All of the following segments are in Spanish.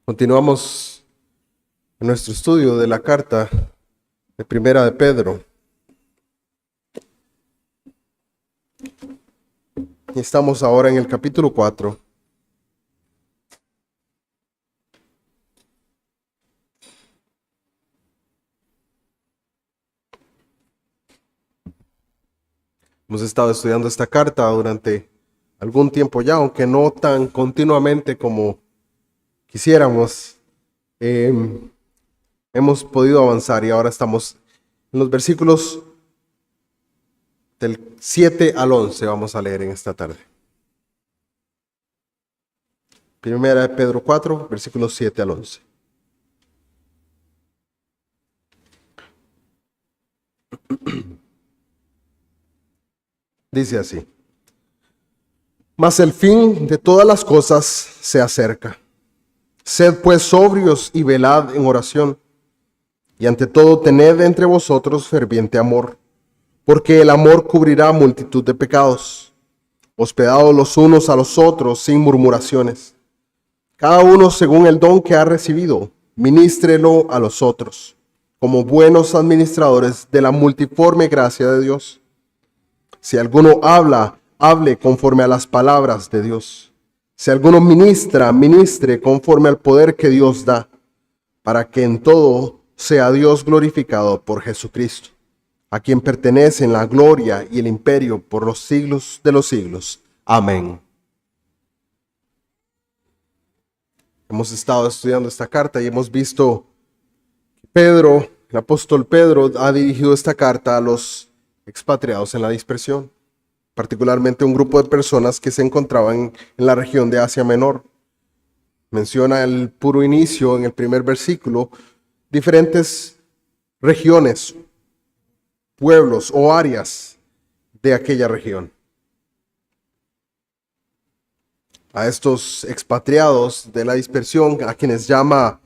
Continuamos en nuestro estudio de la carta de Primera de Pedro. Y estamos ahora en el capítulo 4. Hemos estado estudiando esta carta durante algún tiempo ya, aunque no tan continuamente como quisiéramos. Hemos podido avanzar y ahora estamos en los versículos del 7 al 11. Vamos a leer en esta tarde. Primera de Pedro 4, versículos 7 al 11. Dice así: Mas el fin de todas las cosas se acerca. Sed pues sobrios y velad en oración, y ante todo tened entre vosotros ferviente amor, porque el amor cubrirá multitud de pecados. Hospedados los unos a los otros sin murmuraciones. Cada uno según el don que ha recibido, ministrelo a los otros, como buenos administradores de la multiforme gracia de Dios. Si alguno habla, hable conforme a las palabras de Dios. Si alguno ministra, ministre conforme al poder que Dios da, para que en todo sea Dios glorificado por Jesucristo, a quien pertenecen la gloria y el imperio por los siglos de los siglos. Amén. Hemos estado estudiando esta carta y hemos visto que Pedro, el apóstol Pedro, ha dirigido esta carta a los expatriados en la dispersión, particularmente un grupo de personas que se encontraban en la región de Asia Menor. Menciona el puro inicio en el primer versículo diferentes regiones, pueblos o áreas de aquella región. A estos expatriados de la dispersión, a quienes llama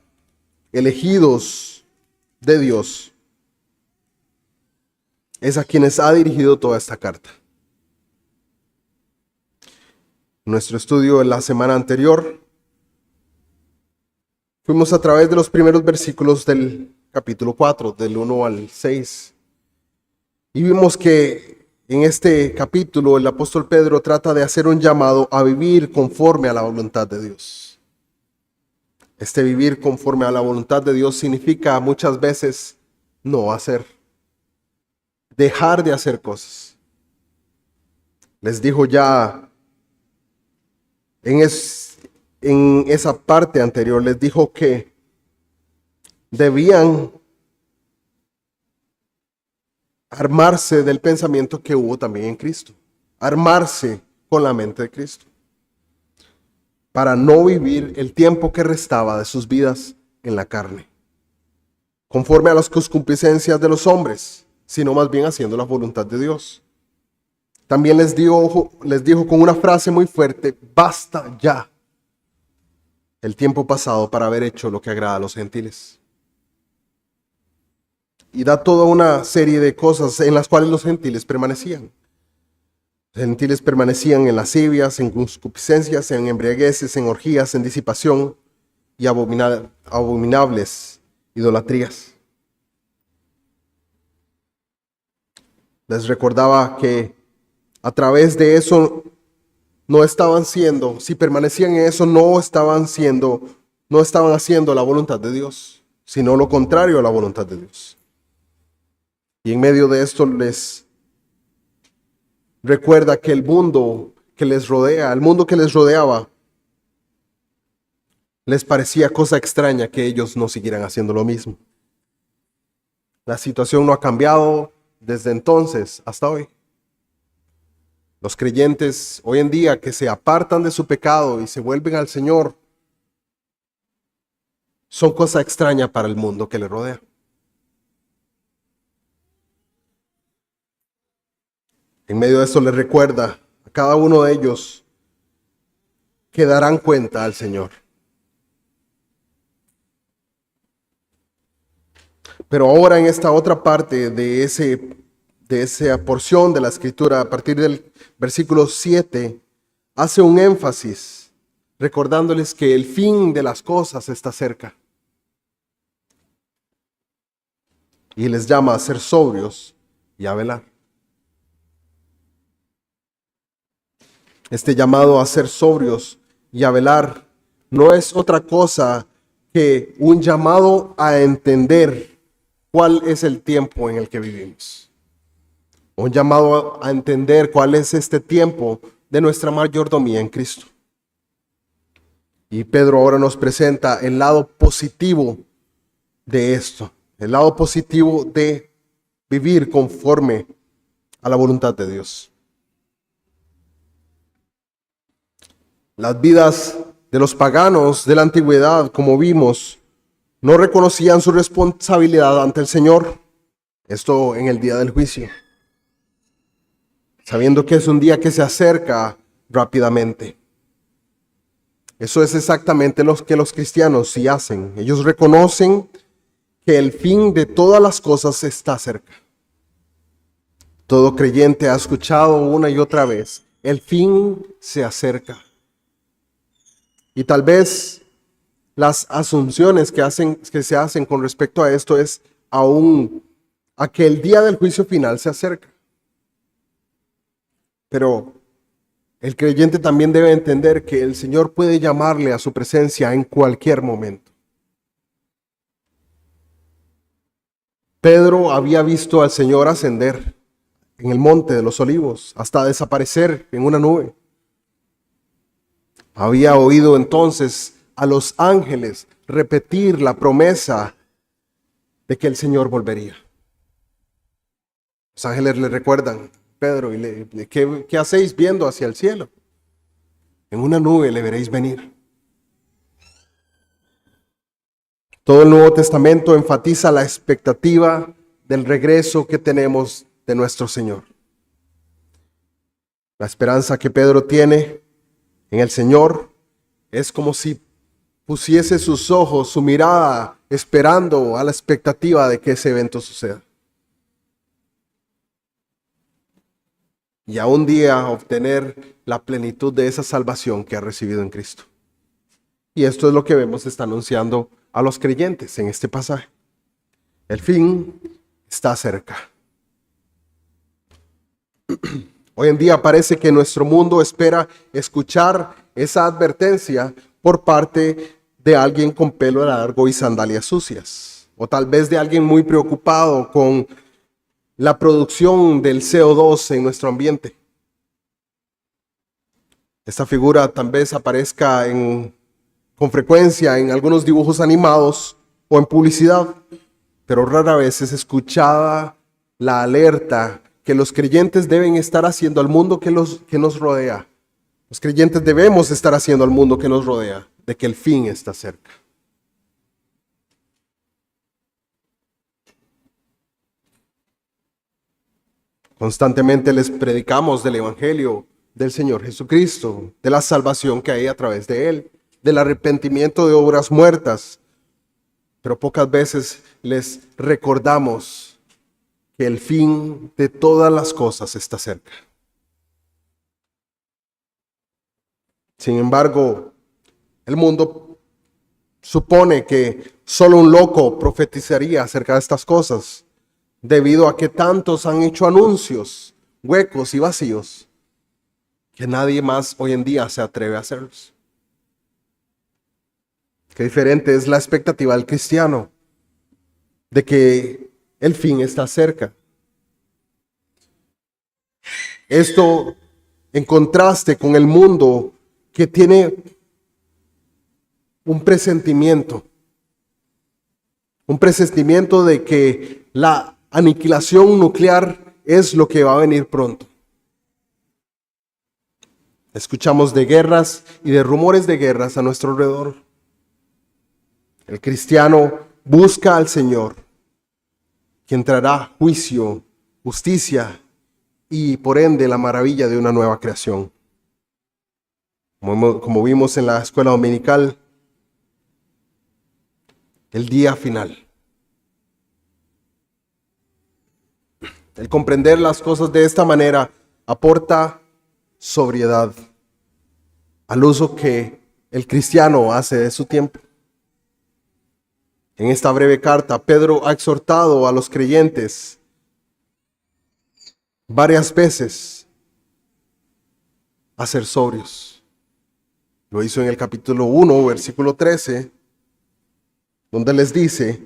elegidos de Dios, es a quienes ha dirigido toda esta carta. Nuestro estudio en la semana anterior, fuimos a través de los primeros versículos del capítulo 4, del 1 al 6, y vimos que en este capítulo el apóstol Pedro trata de hacer un llamado a vivir conforme a la voluntad de Dios. Este vivir conforme a la voluntad de Dios significa muchas veces no hacer, dejar de hacer cosas. Les dijo ya en esa parte anterior, les dijo que debían armarse del pensamiento que hubo también en Cristo, armarse con la mente de Cristo, para no vivir el tiempo que restaba de sus vidas en la carne, conforme a las concupiscencias de los hombres, sino más bien haciendo la voluntad de Dios. También les dijo con una frase muy fuerte: basta ya el tiempo pasado para haber hecho lo que agrada a los gentiles. Y da toda una serie de cosas en las cuales los gentiles permanecían. Los gentiles permanecían en lascivias, en concupiscencias, en embriagueces, en orgías, en disipación y abominables idolatrías. Les recordaba que a través de eso no estaban siendo, si permanecían en eso, no estaban haciendo la voluntad de Dios, sino lo contrario a la voluntad de Dios. Y en medio de esto les recuerda que el mundo que les rodea, el mundo que les rodeaba, les parecía cosa extraña que ellos no siguieran haciendo lo mismo. La situación no ha cambiado desde entonces hasta hoy. Los creyentes hoy en día que se apartan de su pecado y se vuelven al Señor son cosa extraña para el mundo que les rodea. En medio de eso les recuerda a cada uno de ellos que darán cuenta al Señor. Pero ahora en esta otra parte de esa porción de la Escritura, a partir del versículo 7, hace un énfasis recordándoles que el fin de las cosas está cerca. Y les llama a ser sobrios y a velar. Este llamado a ser sobrios y a velar no es otra cosa que un llamado a entender cuál es el tiempo en el que vivimos. Un llamado a entender cuál es este tiempo de nuestra mayordomía en Cristo. Y Pedro ahora nos presenta el lado positivo de esto, el lado positivo de vivir conforme a la voluntad de Dios. Las vidas de los paganos de la antigüedad, como vimos, no reconocían su responsabilidad ante el Señor. Esto en el día del juicio, sabiendo que es un día que se acerca rápidamente. Eso es exactamente lo que los cristianos sí hacen. Ellos reconocen que el fin de todas las cosas está cerca. Todo creyente ha escuchado una y otra vez, el fin se acerca. Y tal vez las asunciones que se hacen con respecto a esto es aún a que el día del juicio final se acerca. Pero el creyente también debe entender que el Señor puede llamarle a su presencia en cualquier momento. Pedro había visto al Señor ascender en el monte de los olivos hasta desaparecer en una nube. Había oído entonces a los ángeles repetir la promesa de que el Señor volvería. Los ángeles le recuerdan, Pedro, ¿qué hacéis viendo hacia el cielo? En una nube le veréis venir. Todo el Nuevo Testamento enfatiza la expectativa del regreso que tenemos de nuestro Señor. La esperanza que Pedro tiene en el Señor es como si pusiese sus ojos, su mirada, esperando a la expectativa de que ese evento suceda. Y a un día obtener la plenitud de esa salvación que ha recibido en Cristo. Y esto es lo que vemos está anunciando a los creyentes en este pasaje. El fin está cerca. Hoy en día parece que nuestro mundo espera escuchar esa advertencia por parte de alguien con pelo largo y sandalias sucias. O tal vez de alguien muy preocupado con la producción del CO2 en nuestro ambiente. Esta figura tal vez aparezca con frecuencia en algunos dibujos animados o en publicidad, pero rara vez es escuchada la alerta que los creyentes deben estar haciendo al mundo que nos rodea. Los creyentes debemos estar haciendo al mundo que nos rodea, de que el fin está cerca. Constantemente les predicamos del Evangelio del Señor Jesucristo, de la salvación que hay a través de Él, del arrepentimiento de obras muertas, pero pocas veces les recordamos que el fin de todas las cosas está cerca. Sin embargo, el mundo supone que solo un loco profetizaría acerca de estas cosas, debido a que tantos han hecho anuncios huecos y vacíos, que nadie más hoy en día se atreve a hacerlos. Qué diferente es la expectativa del cristiano de que el fin está cerca. Esto en contraste con el mundo que tiene un presentimiento de que la aniquilación nuclear es lo que va a venir pronto. Escuchamos de guerras y de rumores de guerras a nuestro alrededor. El cristiano busca al Señor, quien traerá juicio, justicia y por ende la maravilla de una nueva creación. Como vimos en la escuela dominical, el día final. El comprender las cosas de esta manera aporta sobriedad al uso que el cristiano hace de su tiempo. En esta breve carta, Pedro ha exhortado a los creyentes varias veces a ser sobrios. Lo hizo en el capítulo 1, versículo 13, donde les dice: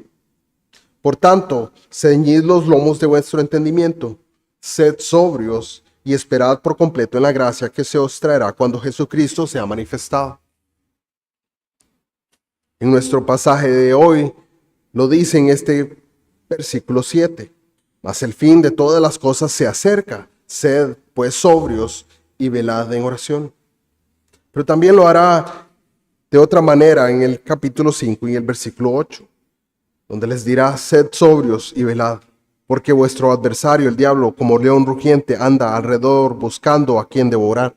por tanto, ceñid los lomos de vuestro entendimiento, sed sobrios y esperad por completo en la gracia que se os traerá cuando Jesucristo sea manifestado. En nuestro pasaje de hoy lo dice en este versículo 7. Mas el fin de todas las cosas se acerca. Sed pues sobrios y velad en oración. Pero también lo hará de otra manera en el capítulo 5 y el versículo 8, donde les dirá: sed sobrios y velad, porque vuestro adversario, el diablo, como león rugiente, anda alrededor buscando a quien devorar.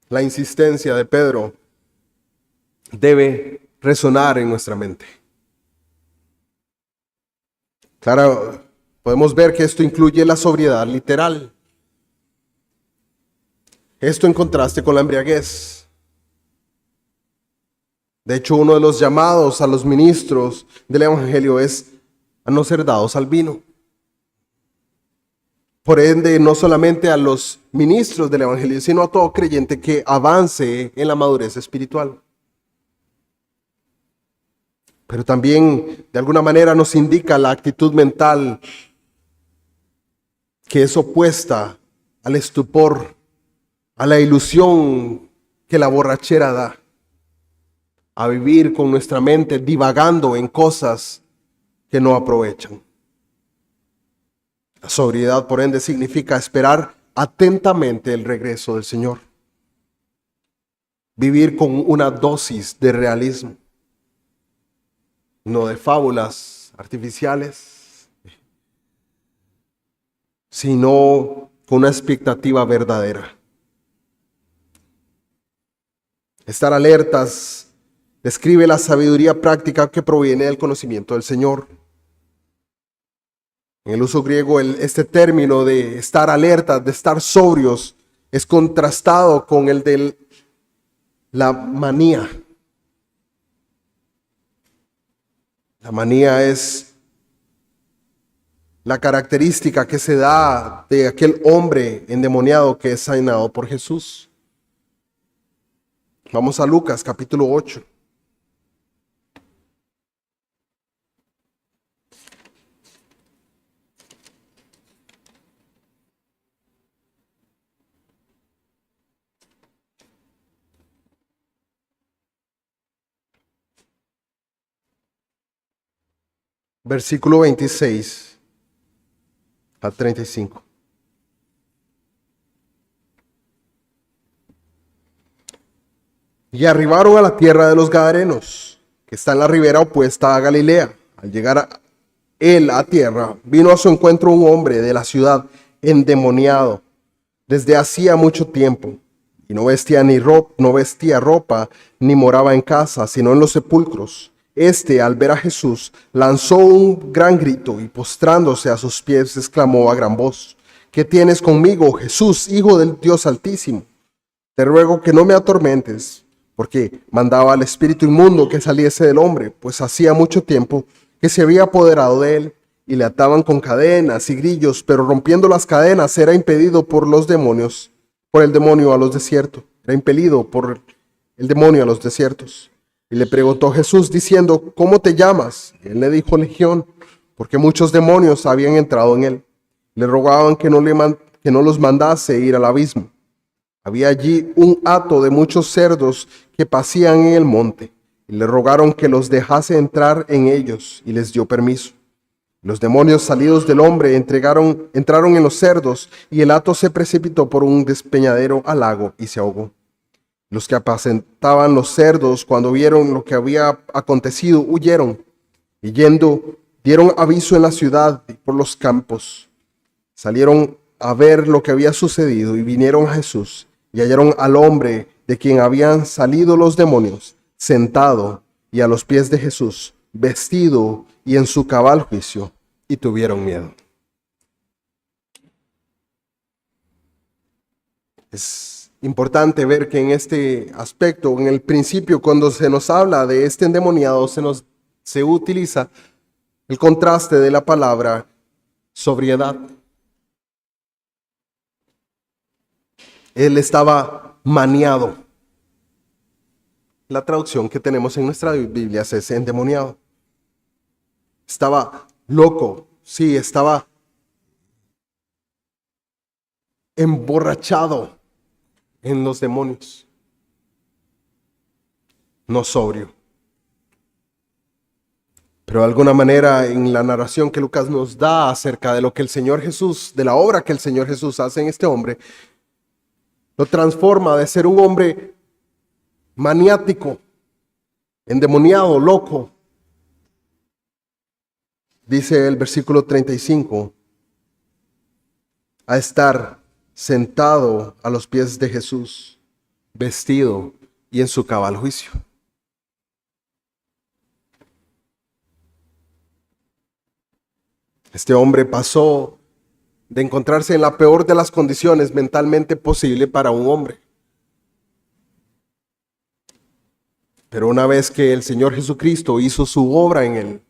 La insistencia de Pedro debe resonar en nuestra mente. Claro, podemos ver que esto incluye la sobriedad literal. Esto en contraste con la embriaguez. De hecho, uno de los llamados a los ministros del Evangelio es a no ser dados al vino. Por ende, no solamente a los ministros del Evangelio, sino a todo creyente que avance en la madurez espiritual. Pero también, de alguna manera, nos indica la actitud mental que es opuesta al estupor, a la ilusión que la borrachera da, a vivir con nuestra mente divagando en cosas que no aprovechan. La sobriedad, por ende, significa esperar atentamente el regreso del Señor. Vivir con una dosis de realismo, no de fábulas artificiales, sino con una expectativa verdadera. Estar alertas describe la sabiduría práctica que proviene del conocimiento del Señor. En el uso griego, este término de estar alertas, de estar sobrios, es contrastado con el de la manía. La manía es la característica que se da de aquel hombre endemoniado que es sanado por Jesús. Vamos a Lucas capítulo 8. Versículo 26 a 35. Y arribaron a la tierra de los Gadarenos, que está en la ribera opuesta a Galilea. Al llegar él a tierra, vino a su encuentro un hombre de la ciudad endemoniado desde hacía mucho tiempo, y no vestía ropa, ni moraba en casa, sino en los sepulcros. Este, al ver a Jesús, lanzó un gran grito y postrándose a sus pies, exclamó a gran voz: ¿qué tienes conmigo, Jesús, Hijo del Dios Altísimo? Te ruego que no me atormentes, porque mandaba al espíritu inmundo que saliese del hombre, pues hacía mucho tiempo que se había apoderado de él, y le ataban con cadenas y grillos, pero rompiendo las cadenas era impedido por el demonio a los desiertos. Era impelido por el demonio a los desiertos. Y le preguntó Jesús diciendo: ¿cómo te llamas? Y él le dijo: Legión, porque muchos demonios habían entrado en él. Le rogaban que no los mandase ir al abismo. Había allí un hato de muchos cerdos que pacían en el monte, y le rogaron que los dejase entrar en ellos, y les dio permiso. Los demonios salidos del hombre entraron en los cerdos, y el hato se precipitó por un despeñadero al lago y se ahogó. Los que apacentaban los cerdos, cuando vieron lo que había acontecido, huyeron, y yendo, dieron aviso en la ciudad y por los campos. Salieron a ver lo que había sucedido y vinieron a Jesús, y hallaron al hombre de quien habían salido los demonios, sentado y a los pies de Jesús, vestido y en su cabal juicio, y tuvieron miedo. Es importante ver que en este aspecto, en el principio, cuando se nos habla de este endemoniado, se utiliza el contraste de la palabra sobriedad. Él estaba maniado. La traducción que tenemos en nuestra Biblia es endemoniado. Estaba loco, sí, estaba emborrachado en los demonios, no sobrio. Pero de alguna manera en la narración que Lucas nos da acerca de lo que el Señor Jesús, de la obra que el Señor Jesús hace en este hombre, lo transforma de ser un hombre maniático, endemoniado, loco. Dice el versículo 35, a estar sentado a los pies de Jesús, vestido y en su cabal juicio. Este hombre pasó de encontrarse en la peor de las condiciones mentalmente posible para un hombre. Pero una vez que el Señor Jesucristo hizo su obra en él,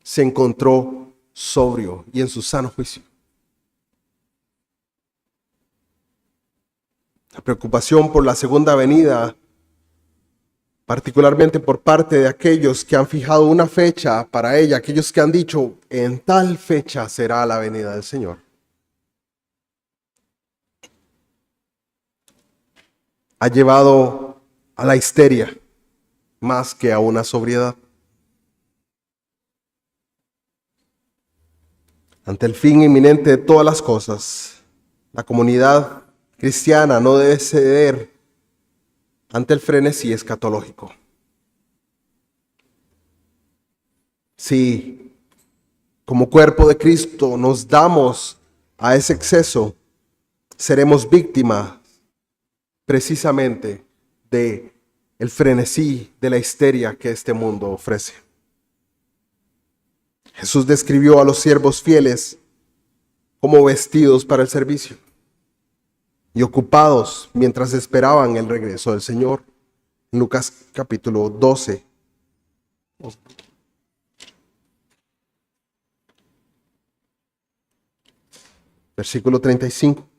se encontró sobrio y en su sano juicio. La preocupación por la segunda venida, particularmente por parte de aquellos que han fijado una fecha para ella, aquellos que han dicho, en tal fecha será la venida del Señor. Ha llevado a la histeria más que a una sobriedad. Ante el fin inminente de todas las cosas, la comunidad cristiana no debe ceder ante el frenesí escatológico. Si como cuerpo de Cristo nos damos a ese exceso, seremos víctimas precisamente de el frenesí, de la histeria que este mundo ofrece. Jesús describió a los siervos fieles como vestidos para el servicio y ocupados mientras esperaban el regreso del Señor. En Lucas capítulo 12. Versículo 35.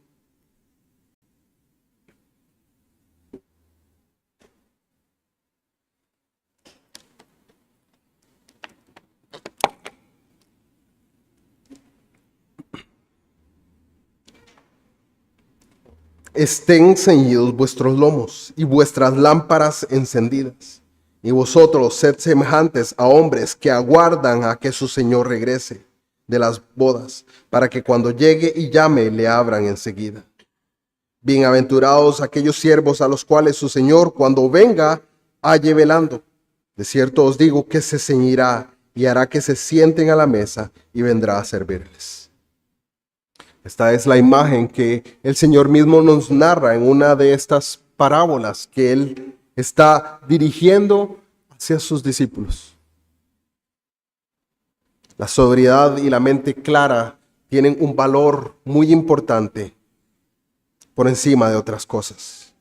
Estén ceñidos vuestros lomos y vuestras lámparas encendidas. Y vosotros sed semejantes a hombres que aguardan a que su Señor regrese de las bodas, para que cuando llegue y llame le abran enseguida. Bienaventurados aquellos siervos a los cuales su Señor, cuando venga, halle velando. De cierto os digo que se ceñirá y hará que se sienten a la mesa y vendrá a servirles. Esta es la imagen que el Señor mismo nos narra en una de estas parábolas que Él está dirigiendo hacia sus discípulos. La sobriedad y la mente clara tienen un valor muy importante por encima de otras cosas.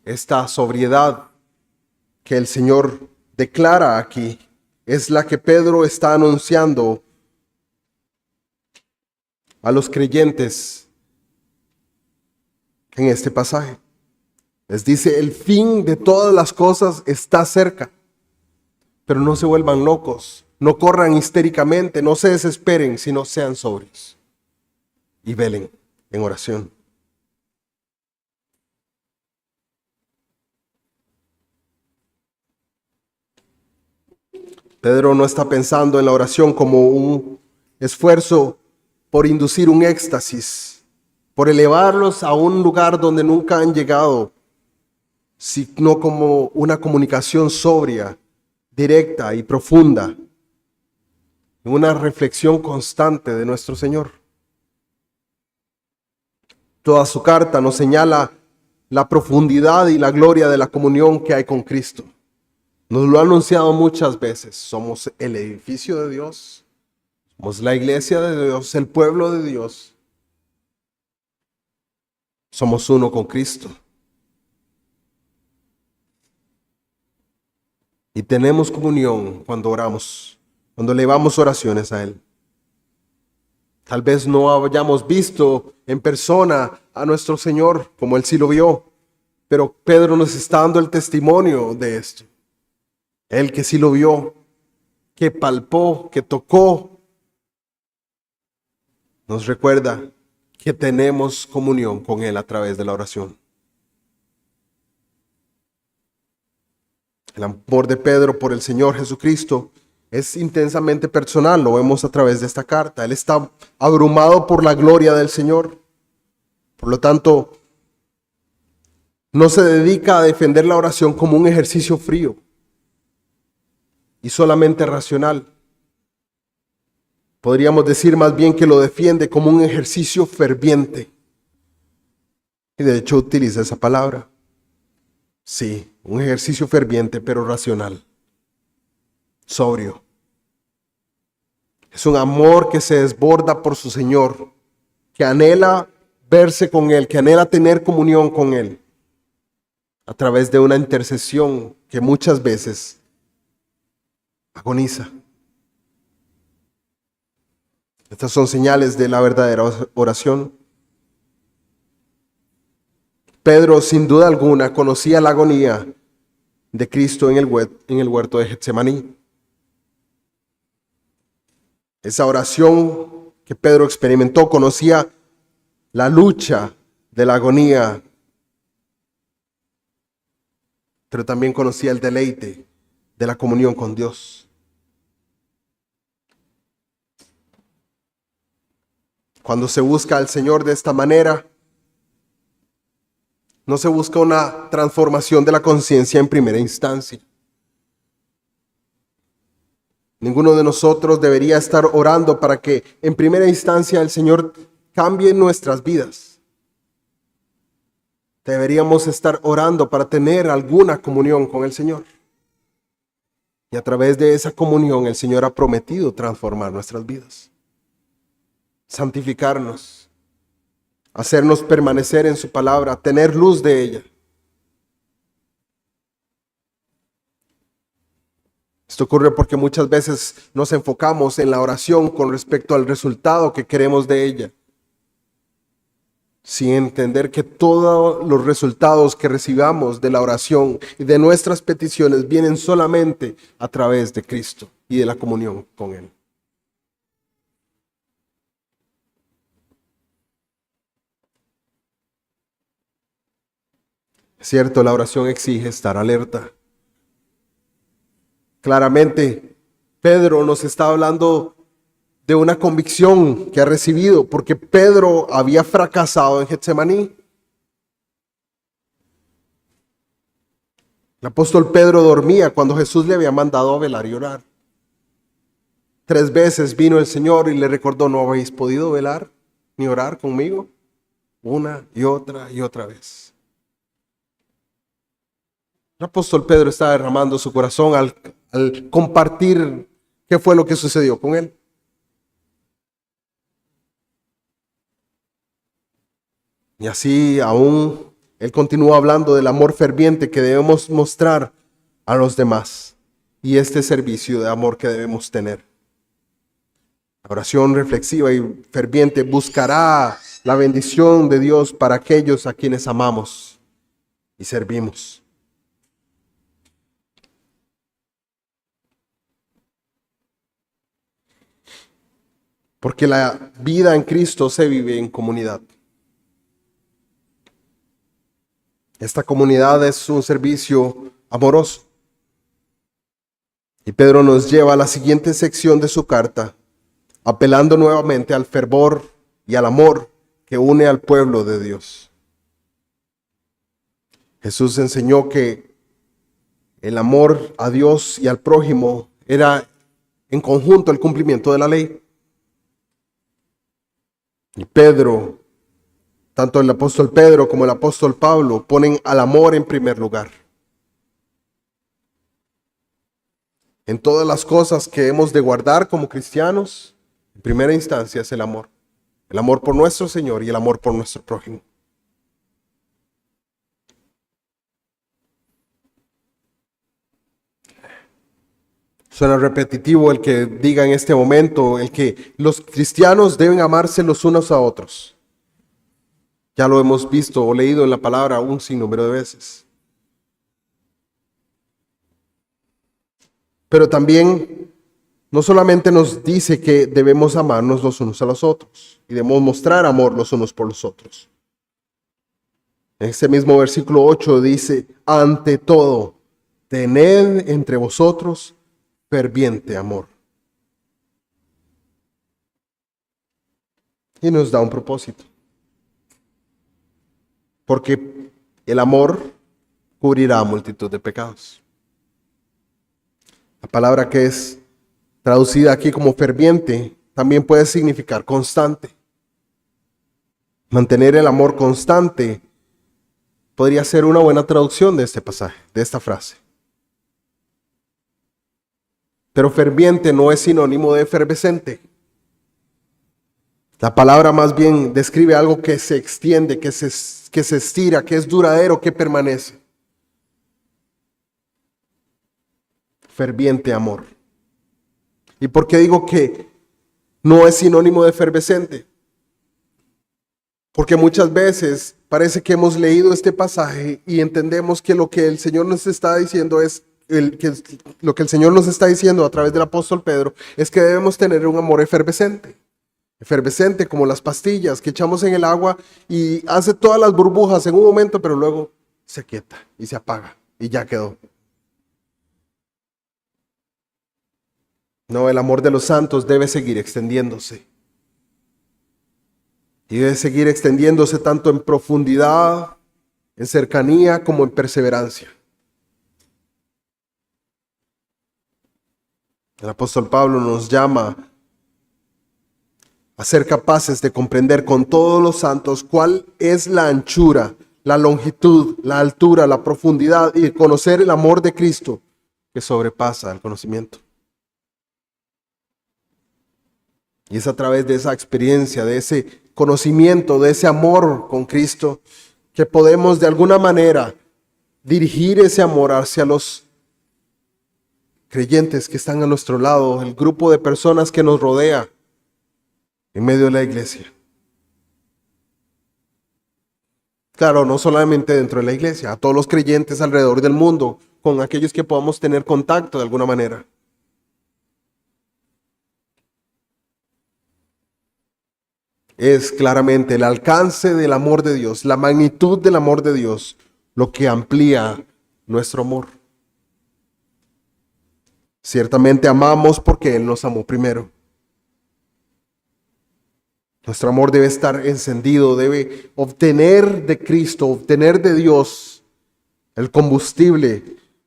Esta sobriedad que el Señor declara aquí es la que Pedro está anunciando a los creyentes en este pasaje. Les dice, el fin de todas las cosas está cerca, pero no se vuelvan locos, no corran histéricamente, no se desesperen, sino sean sobrios y velen en oración. Pedro no está pensando en la oración como un esfuerzo por inducir un éxtasis, por elevarlos a un lugar donde nunca han llegado, sino como una comunicación sobria, directa y profunda, una reflexión constante de nuestro Señor. Toda su carta nos señala la profundidad y la gloria de la comunión que hay con Cristo. Nos lo ha anunciado muchas veces. Somos el edificio de Dios. Somos la iglesia de Dios, el pueblo de Dios. Somos uno con Cristo. Y tenemos comunión cuando oramos, cuando elevamos oraciones a Él. Tal vez no hayamos visto en persona a nuestro Señor como Él sí lo vio, pero Pedro nos está dando el testimonio de esto. Él que sí lo vio, que palpó, que tocó, nos recuerda que tenemos comunión con Él a través de la oración. El amor de Pedro por el Señor Jesucristo es intensamente personal, lo vemos a través de esta carta. Él está abrumado por la gloria del Señor. Por lo tanto, no se dedica a defender la oración como un ejercicio frío y solamente racional. Podríamos decir más bien que lo defiende como un ejercicio ferviente. Y de hecho utiliza esa palabra. Sí, un ejercicio ferviente pero racional. Sobrio. Es un amor que se desborda por su Señor, que anhela verse con Él, que anhela tener comunión con Él, a través de una intercesión que muchas veces agoniza. Estas son señales de la verdadera oración. Pedro, sin duda alguna, conocía la agonía de Cristo en el huerto de Getsemaní. Esa oración que Pedro experimentó conocía la lucha de la agonía, pero también conocía el deleite de la comunión con Dios. Cuando se busca al Señor de esta manera, no se busca una transformación de la conciencia en primera instancia. Ninguno de nosotros debería estar orando para que en primera instancia el Señor cambie nuestras vidas. Deberíamos estar orando para tener alguna comunión con el Señor. Y a través de esa comunión el Señor ha prometido transformar nuestras vidas, santificarnos, hacernos permanecer en su palabra, tener luz de ella. Esto ocurre porque muchas veces nos enfocamos en la oración con respecto al resultado que queremos de ella, sin entender que todos los resultados que recibamos de la oración y de nuestras peticiones vienen solamente a través de Cristo y de la comunión con Él. Es cierto, la oración exige estar alerta. Claramente, Pedro nos está hablando de una convicción que ha recibido, porque Pedro había fracasado en Getsemaní. El apóstol Pedro dormía cuando Jesús le había mandado a velar y orar. 3 veces vino el Señor y le recordó: ¿no habéis podido velar ni orar conmigo? Una y otra vez. El apóstol Pedro está derramando su corazón al compartir qué fue lo que sucedió con él. Y así aún él continúa hablando del amor ferviente que debemos mostrar a los demás y este servicio de amor que debemos tener. La oración reflexiva y ferviente buscará la bendición de Dios para aquellos a quienes amamos y servimos. Porque la vida en Cristo se vive en comunidad. Esta comunidad es un servicio amoroso. Y Pedro nos lleva a la siguiente sección de su carta, apelando nuevamente al fervor y al amor que une al pueblo de Dios. Jesús enseñó que el amor a Dios y al prójimo era en conjunto el cumplimiento de la ley. Y Pedro, tanto el apóstol Pedro como el apóstol Pablo, ponen al amor en primer lugar. En todas las cosas que hemos de guardar como cristianos, en primera instancia es el amor. El amor por nuestro Señor y el amor por nuestro prójimo. Suena repetitivo el que diga en este momento, el que los cristianos deben amarse los unos a otros. Ya lo hemos visto o leído en la palabra un sinnúmero de veces. Pero también no solamente nos dice que debemos amarnos los unos a los otros y debemos mostrar amor los unos por los otros. En ese mismo versículo 8 dice, ante todo, tened entre vosotros ferviente amor. Y nos da un propósito. Porque el amor cubrirá multitud de pecados. La palabra que es traducida aquí como ferviente también puede significar constante. Mantener el amor constante podría ser una buena traducción de este pasaje, de esta frase. Pero ferviente no es sinónimo de efervescente. La palabra más bien describe algo que se extiende, que se estira, que es duradero, que permanece. Ferviente amor. ¿Y por qué digo que no es sinónimo de efervescente? Porque muchas veces parece que hemos leído este pasaje y entendemos que lo que el Señor nos está diciendo es lo que el Señor nos está diciendo a través del apóstol Pedro es que debemos tener un amor efervescente. Efervescente como las pastillas que echamos en el agua y hace todas las burbujas en un momento, pero luego se quieta y se apaga y ya quedó. No, el amor de los santos debe seguir extendiéndose. Y debe seguir extendiéndose tanto en profundidad, en cercanía, como en perseverancia. El apóstol Pablo nos llama a ser capaces de comprender con todos los santos cuál es la anchura, la longitud, la altura, la profundidad y conocer el amor de Cristo que sobrepasa el conocimiento. Y es a través de esa experiencia, de ese conocimiento, de ese amor con Cristo, que podemos de alguna manera dirigir ese amor hacia los creyentes que están a nuestro lado, el grupo de personas que nos rodea en medio de la iglesia. Claro, no solamente dentro de la iglesia, a todos los creyentes alrededor del mundo, con aquellos que podamos tener contacto de alguna manera. Es claramente el alcance del amor de Dios, la magnitud del amor de Dios, lo que amplía nuestro amor. Ciertamente amamos porque Él nos amó primero. Nuestro amor debe estar encendido, debe obtener de Cristo, obtener de Dios el combustible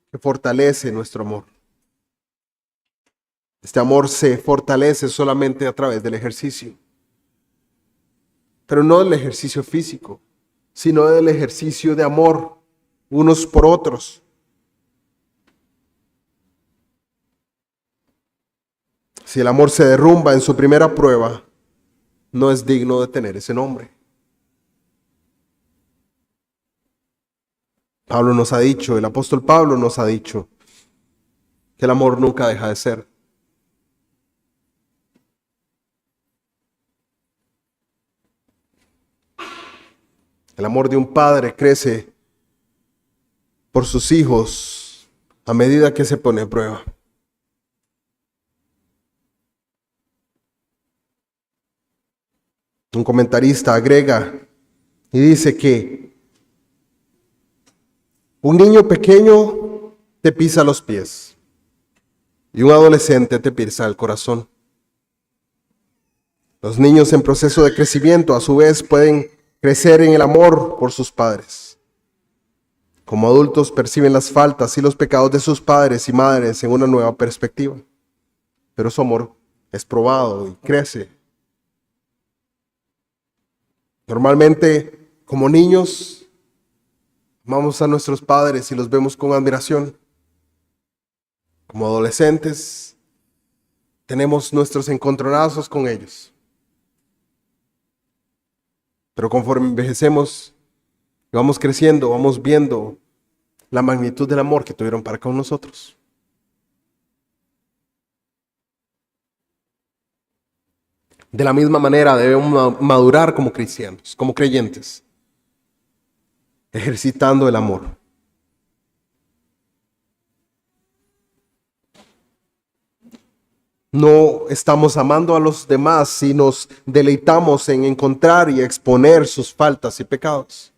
que fortalece nuestro amor. Este amor se fortalece solamente a través del ejercicio. Pero no del ejercicio físico, sino del ejercicio de amor unos por otros. Si el amor se derrumba en su primera prueba, no es digno de tener ese nombre. Pablo nos ha dicho, el apóstol Pablo nos ha dicho, que el amor nunca deja de ser. El amor de un padre crece por sus hijos a medida que se pone a prueba. Un comentarista agrega y dice que un niño pequeño te pisa los pies y un adolescente te pisa el corazón. Los niños en proceso de crecimiento a su vez pueden crecer en el amor por sus padres. Como adultos perciben las faltas y los pecados de sus padres y madres en una nueva perspectiva. Pero su amor es probado y crece. Normalmente, como niños, amamos a nuestros padres y los vemos con admiración. Como adolescentes, tenemos nuestros encontronazos con ellos. Pero conforme envejecemos, vamos creciendo, vamos viendo la magnitud del amor que tuvieron para con nosotros. De la misma manera debemos madurar como cristianos, como creyentes, ejercitando el amor. No estamos amando a los demás si nos deleitamos en encontrar y exponer sus faltas y pecados.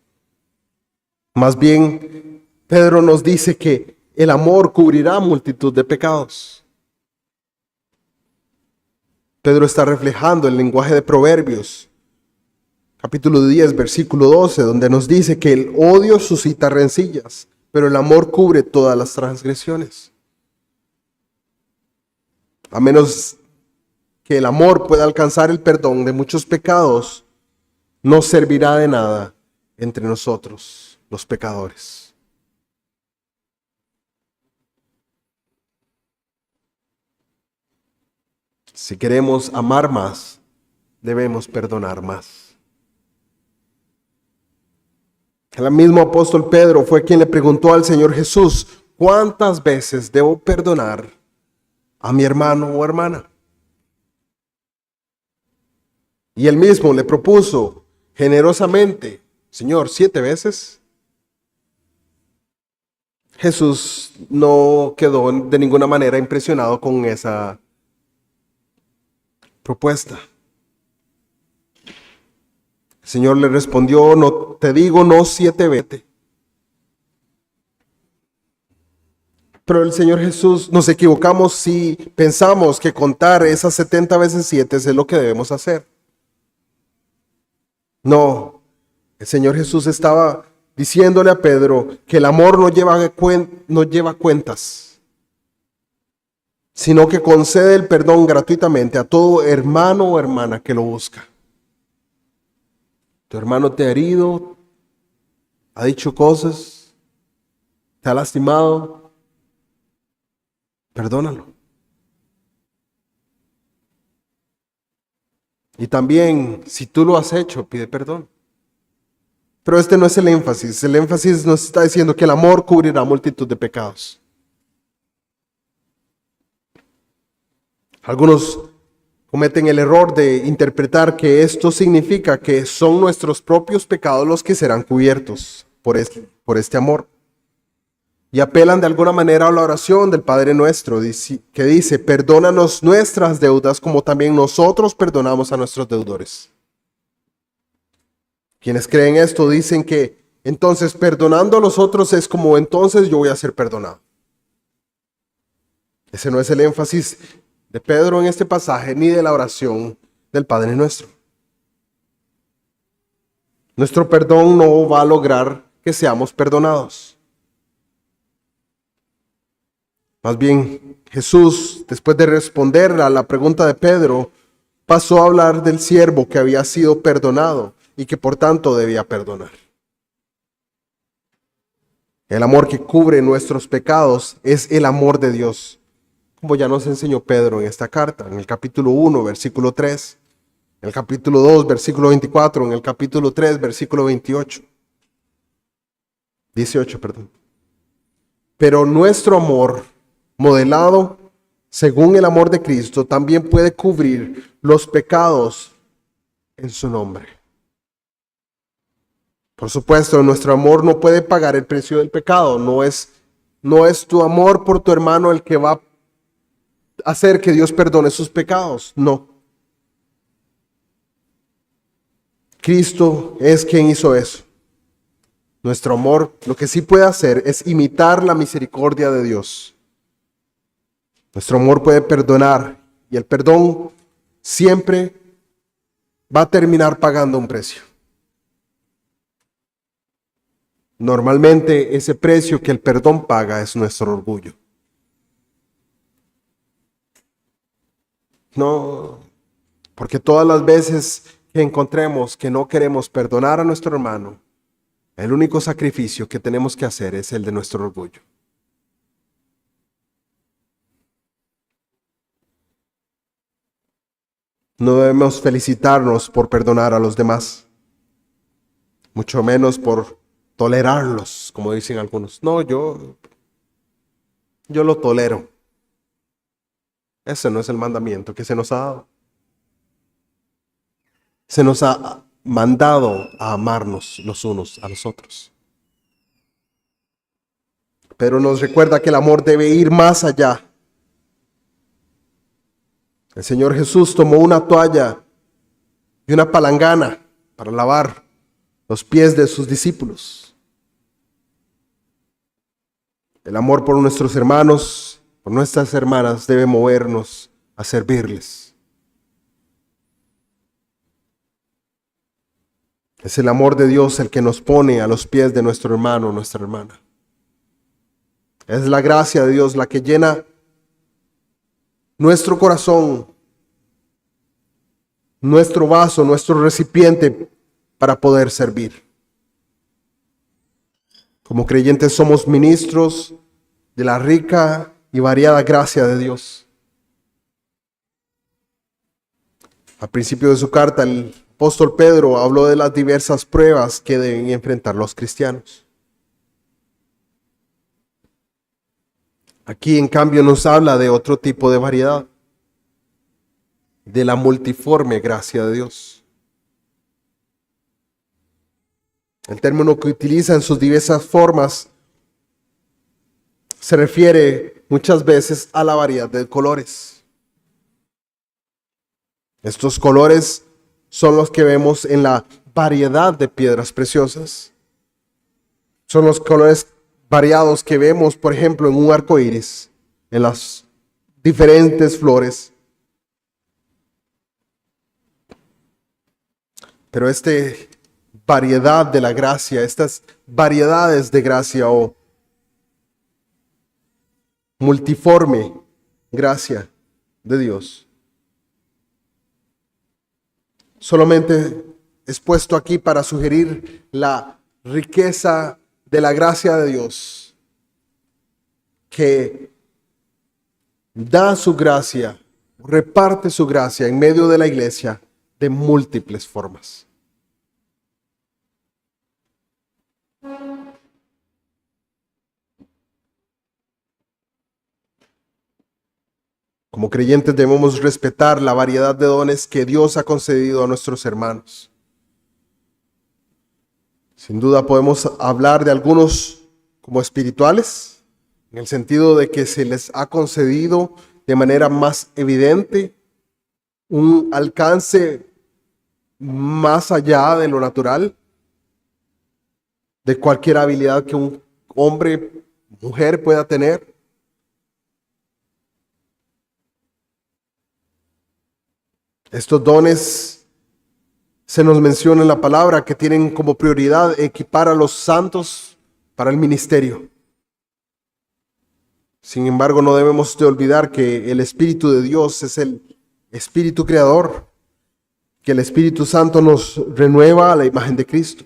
Más bien, Pedro nos dice que el amor cubrirá multitud de pecados. Pedro está reflejando el lenguaje de Proverbios, capítulo 10, versículo 12, donde nos dice que el odio suscita rencillas, pero el amor cubre todas las transgresiones. A menos que el amor pueda alcanzar el perdón de muchos pecados, no servirá de nada entre nosotros, los pecadores. Si queremos amar más, debemos perdonar más. El mismo apóstol Pedro fue quien le preguntó al Señor Jesús: ¿cuántas veces debo perdonar a mi hermano o hermana? Y él mismo le propuso generosamente: Señor, 7 veces. Jesús no quedó de ninguna manera impresionado con esa propuesta. El Señor le respondió: no te digo no 7 veces. Pero el Señor Jesús, nos equivocamos si pensamos que contar esas 70 veces 7 es lo que debemos hacer. No, el Señor Jesús estaba diciéndole a Pedro que el amor no lleva cuentas, sino que concede el perdón gratuitamente a todo hermano o hermana que lo busca. Tu hermano te ha herido, ha dicho cosas, te ha lastimado, perdónalo. Y también, si tú lo has hecho, pide perdón. Pero este no es el énfasis. El énfasis nos está diciendo que el amor cubrirá multitud de pecados. Algunos cometen el error de interpretar que esto significa que son nuestros propios pecados los que serán cubiertos por este amor. Y apelan de alguna manera a la oración del Padre Nuestro, que dice: perdónanos nuestras deudas como también nosotros perdonamos a nuestros deudores. Quienes creen esto dicen que entonces perdonando a los otros es como entonces yo voy a ser perdonado. Ese no es el énfasis de Pedro en este pasaje ni de la oración del Padre Nuestro. Nuestro perdón no va a lograr que seamos perdonados. Más bien, Jesús, después de responder a la pregunta de Pedro, pasó a hablar del siervo que había sido perdonado y que por tanto debía perdonar. El amor que cubre nuestros pecados es el amor de Dios, como ya nos enseñó Pedro en esta carta, en el capítulo 1, versículo 3, en el capítulo 2, versículo 24, en el capítulo 3, versículo 18, perdón. Pero nuestro amor, modelado según el amor de Cristo, también puede cubrir los pecados en su nombre. Por supuesto, nuestro amor no puede pagar el precio del pecado. No es tu amor por tu hermano el que va a hacer que Dios perdone sus pecados. No. Cristo es quien hizo eso. Nuestro amor lo que sí puede hacer es imitar la misericordia de Dios. Nuestro amor puede perdonar y el perdón siempre va a terminar pagando un precio. Normalmente ese precio que el perdón paga es nuestro orgullo. No, porque todas las veces que encontremos que no queremos perdonar a nuestro hermano, el único sacrificio que tenemos que hacer es el de nuestro orgullo. No debemos felicitarnos por perdonar a los demás, mucho menos por tolerarlos, como dicen algunos. No, yo lo tolero. Ese no es el mandamiento que se nos ha dado. se nos ha mandado a amarnos los unos a los otros. Pero nos recuerda que el amor debe ir más allá. El Señor Jesús tomó una toalla y una palangana para lavar los pies de sus discípulos. El amor por nuestros hermanos, por nuestras hermanas, debe movernos a servirles. Es el amor de Dios el que nos pone a los pies de nuestro hermano o nuestra hermana. Es la gracia de Dios la que llena nuestro corazón, nuestro vaso, nuestro recipiente para poder servir. Como creyentes somos ministros de la rica y variada gracia de Dios. Al principio de su carta, el apóstol Pedro habló de las diversas pruebas que deben enfrentar los cristianos. Aquí, en cambio, nos habla de otro tipo de variedad, de la multiforme gracia de Dios. El término que utiliza en sus diversas formas se refiere muchas veces a la variedad de colores. Estos colores son los que vemos en la variedad de piedras preciosas. Son los colores variados que vemos, por ejemplo, en un arco iris, en las diferentes flores. Pero esta variedad de la gracia, estas variedades de gracia o multiforme gracia de Dios, solamente es puesto aquí para sugerir la riqueza de la gracia de Dios, que da su gracia, reparte su gracia en medio de la iglesia de múltiples formas. Como creyentes debemos respetar la variedad de dones que Dios ha concedido a nuestros hermanos. Sin duda podemos hablar de algunos como espirituales, en el sentido de que se les ha concedido de manera más evidente un alcance más allá de lo natural, de cualquier habilidad que un hombre, mujer pueda tener. Estos dones se nos menciona en la palabra que tienen como prioridad equipar a los santos para el ministerio. Sin embargo, no debemos de olvidar que el Espíritu de Dios es el Espíritu creador, que el Espíritu Santo nos renueva a la imagen de Cristo.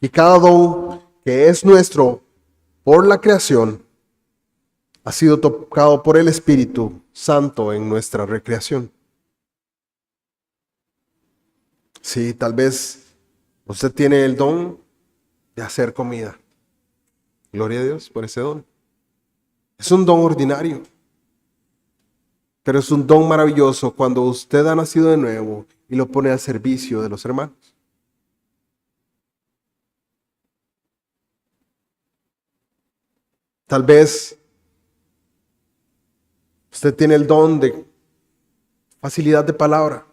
Y cada don que es nuestro por la creación ha sido tocado por el Espíritu Santo en nuestra recreación. Sí, tal vez usted tiene el don de hacer comida. Gloria a Dios por ese don. Es un don ordinario, pero es un don maravilloso cuando usted ha nacido de nuevo y lo pone al servicio de los hermanos. Tal vez usted tiene el don de facilidad de palabra.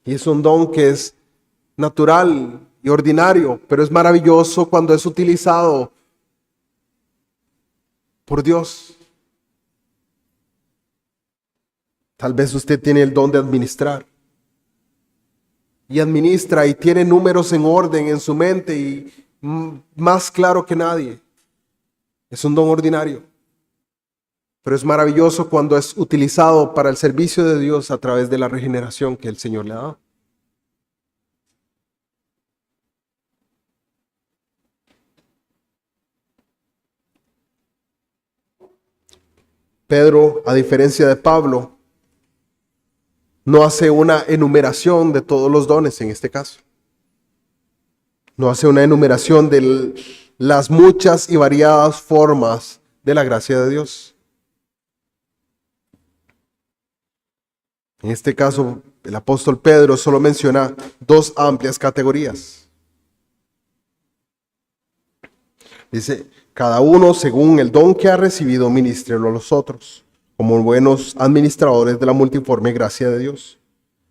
Y es un don que es natural y ordinario, pero es maravilloso cuando es utilizado por Dios. Tal vez usted tiene el don de administrar. Y administra y tiene números en orden en su mente y más claro que nadie. Es un don ordinario. Pero es maravilloso cuando es utilizado para el servicio de Dios a través de la regeneración que el Señor le ha dado. Pedro, a diferencia de Pablo, no hace una enumeración de todos los dones en este caso. No hace una enumeración de las muchas y variadas formas de la gracia de Dios. En este caso, el apóstol Pedro solo menciona dos amplias categorías. Dice, cada uno según el don que ha recibido, ministrelo a los otros, como buenos administradores de la multiforme gracia de Dios.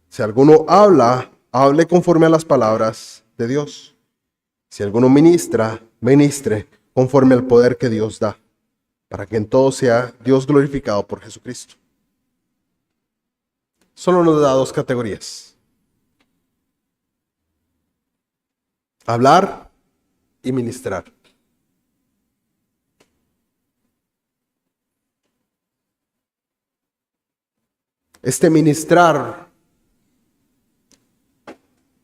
Si alguno habla, hable conforme a las palabras de Dios. Si alguno ministra, ministre conforme al poder que Dios da, para que en todo sea Dios glorificado por Jesucristo. Solo nos da dos categorías: hablar y ministrar. Este ministrar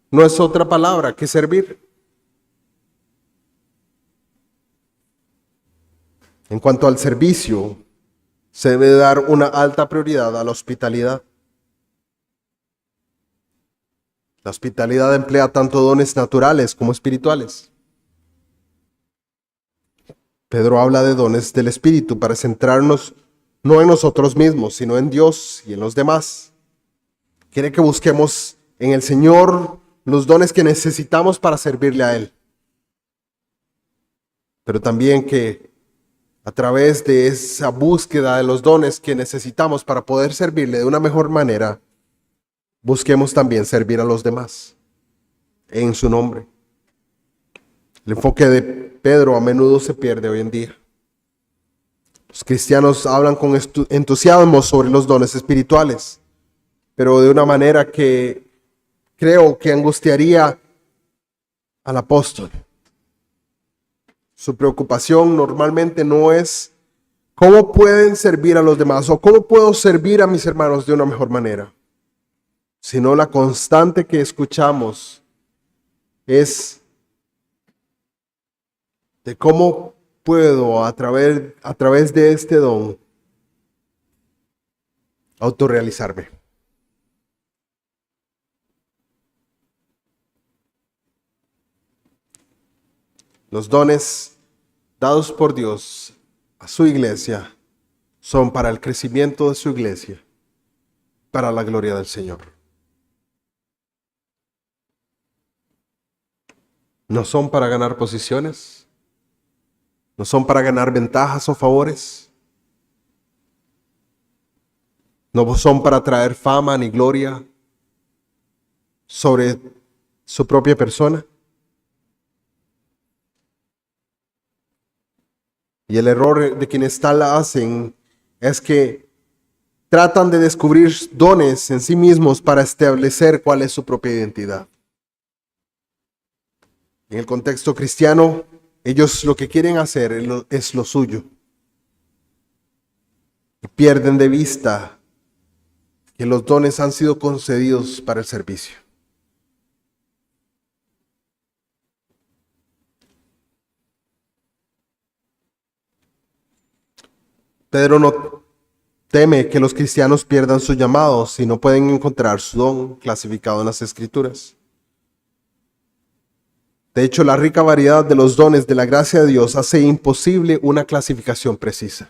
no es otra palabra que servir. En cuanto al servicio, se debe dar una alta prioridad a la hospitalidad. La hospitalidad emplea tanto dones naturales como espirituales. Pedro habla de dones del Espíritu para centrarnos no en nosotros mismos, sino en Dios y en los demás. Quiere que busquemos en el Señor los dones que necesitamos para servirle a Él. Pero también que a través de esa búsqueda de los dones que necesitamos para poder servirle de una mejor manera, busquemos también servir a los demás en su nombre. El enfoque de Pedro a menudo se pierde hoy en día. Los cristianos hablan con entusiasmo sobre los dones espirituales, pero de una manera que creo que angustiaría al apóstol. Su preocupación normalmente no es cómo pueden servir a los demás o cómo puedo servir a mis hermanos de una mejor manera, sino la constante que escuchamos es de cómo puedo a través de este don autorrealizarme. Los dones dados por Dios a su iglesia son para el crecimiento de su iglesia, para la gloria del Señor. No son para ganar posiciones, no son para ganar ventajas o favores, no son para traer fama ni gloria sobre su propia persona. Y el error de quienes tal hacen es que tratan de descubrir dones en sí mismos para establecer cuál es su propia identidad. En el contexto cristiano, ellos lo que quieren hacer es lo suyo. Y pierden de vista que los dones han sido concedidos para el servicio. Pedro no teme que los cristianos pierdan su llamado si no pueden encontrar su don clasificado en las Escrituras. De hecho, la rica variedad de los dones de la gracia de Dios hace imposible una clasificación precisa.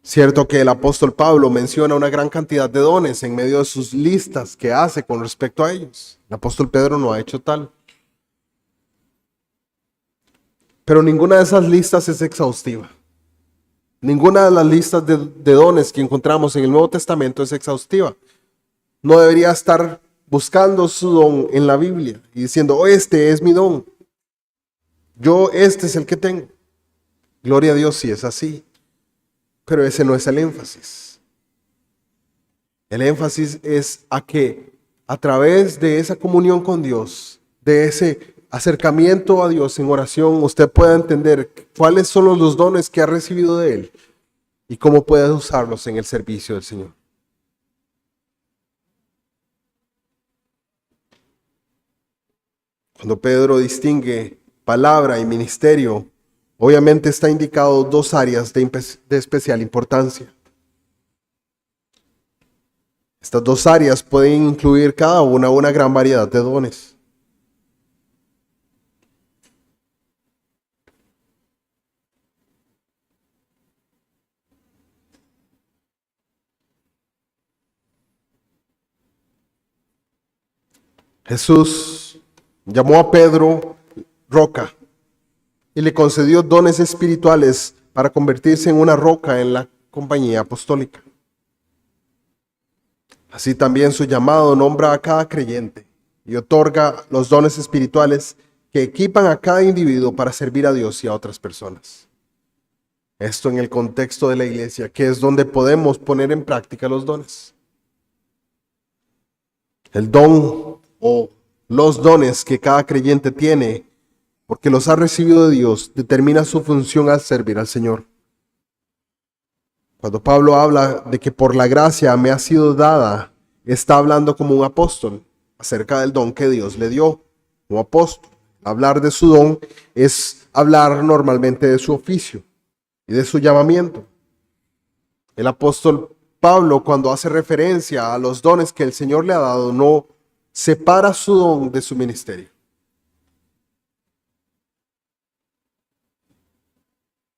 Cierto que el apóstol Pablo menciona una gran cantidad de dones en medio de sus listas que hace con respecto a ellos. El apóstol Pedro no ha hecho tal. Pero ninguna de esas listas es exhaustiva. Ninguna de las listas de dones que encontramos en el Nuevo Testamento es exhaustiva. No debería estar buscando su don en la Biblia y diciendo, oh, este es mi don. Este es el que tengo. Gloria a Dios si es así. Pero ese no es el énfasis. El énfasis es a que a través de esa comunión con Dios, de ese acercamiento a Dios en oración, usted pueda entender cuáles son los dones que ha recibido de Él y cómo puede usarlos en el servicio del Señor. Cuando Pedro distingue palabra y ministerio, obviamente está indicado dos áreas de especial importancia. Estas dos áreas pueden incluir cada una gran variedad de dones. Jesús llamó a Pedro roca y le concedió dones espirituales para convertirse en una roca en la compañía apostólica. Así también su llamado nombra a cada creyente y otorga los dones espirituales que equipan a cada individuo para servir a Dios y a otras personas. Esto en el contexto de la iglesia, que es donde podemos poner en práctica los dones. El don o los dones que cada creyente tiene, porque los ha recibido de Dios, determina su función al servir al Señor. Cuando Pablo habla de que por la gracia me ha sido dada, está hablando como un apóstol acerca del don que Dios le dio como apóstol. Hablar de su don es hablar normalmente de su oficio y de su llamamiento. El apóstol Pablo, cuando hace referencia a los dones que el Señor le ha dado, no separa su don de su ministerio.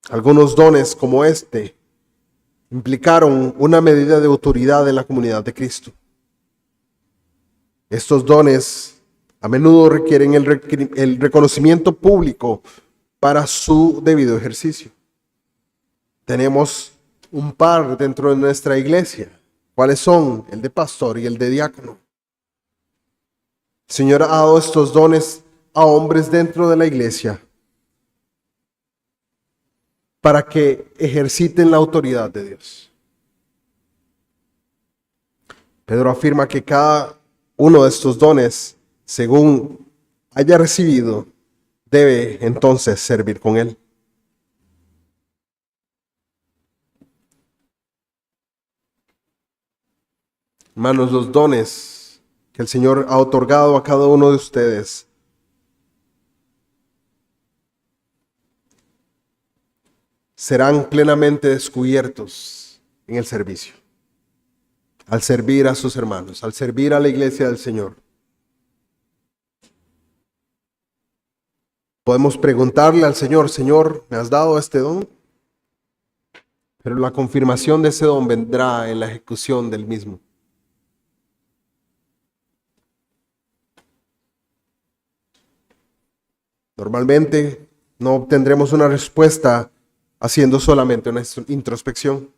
Algunos dones como este implicaron una medida de autoridad en la comunidad de Cristo. Estos dones a menudo requieren el reconocimiento público para su debido ejercicio. Tenemos un par dentro de nuestra iglesia. ¿Cuáles son? El de pastor y el de diácono. El Señor ha dado estos dones a hombres dentro de la iglesia para que ejerciten la autoridad de Dios. Pedro afirma que cada uno de estos dones, según haya recibido, debe entonces servir con él. Hermanos, los dones que el Señor ha otorgado a cada uno de ustedes serán plenamente descubiertos en el servicio, al servir a sus hermanos, al servir a la iglesia del Señor. Podemos preguntarle al Señor: Señor, ¿me has dado este don? Pero la confirmación de ese don vendrá en la ejecución del mismo. Normalmente no obtendremos una respuesta haciendo solamente una introspección.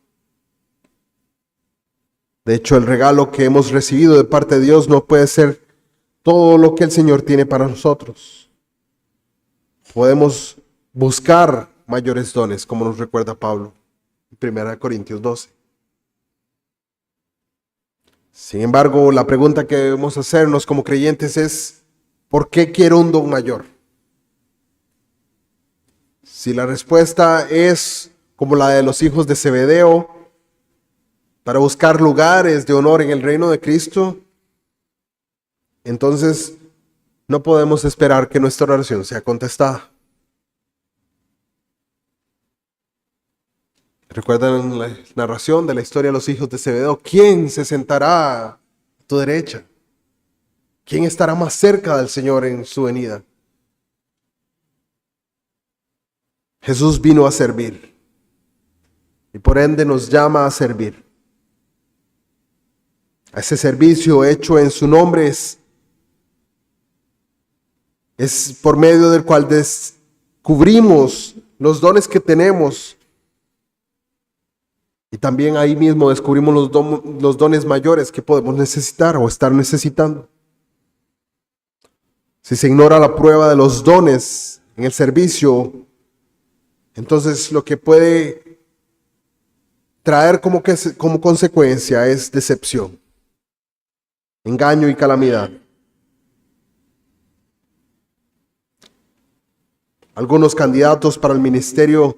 De hecho, el regalo que hemos recibido de parte de Dios no puede ser todo lo que el Señor tiene para nosotros. Podemos buscar mayores dones, como nos recuerda Pablo en 1 Corintios 12. Sin embargo, la pregunta que debemos hacernos como creyentes es: ¿por qué quiero un don mayor? Si la respuesta es como la de los hijos de Zebedeo, para buscar lugares de honor en el reino de Cristo, entonces no podemos esperar que nuestra oración sea contestada. ¿Recuerdan la narración de la historia de los hijos de Zebedeo? ¿Quién se sentará a tu derecha? ¿Quién estará más cerca del Señor en su venida? Jesús vino a servir y por ende nos llama a servir. A ese servicio hecho en su nombre es por medio del cual descubrimos los dones que tenemos y también ahí mismo descubrimos los dones mayores que podemos necesitar o estar necesitando. Si se ignora la prueba de los dones en el servicio, entonces lo que puede traer como consecuencia es decepción, engaño y calamidad. Algunos candidatos para el ministerio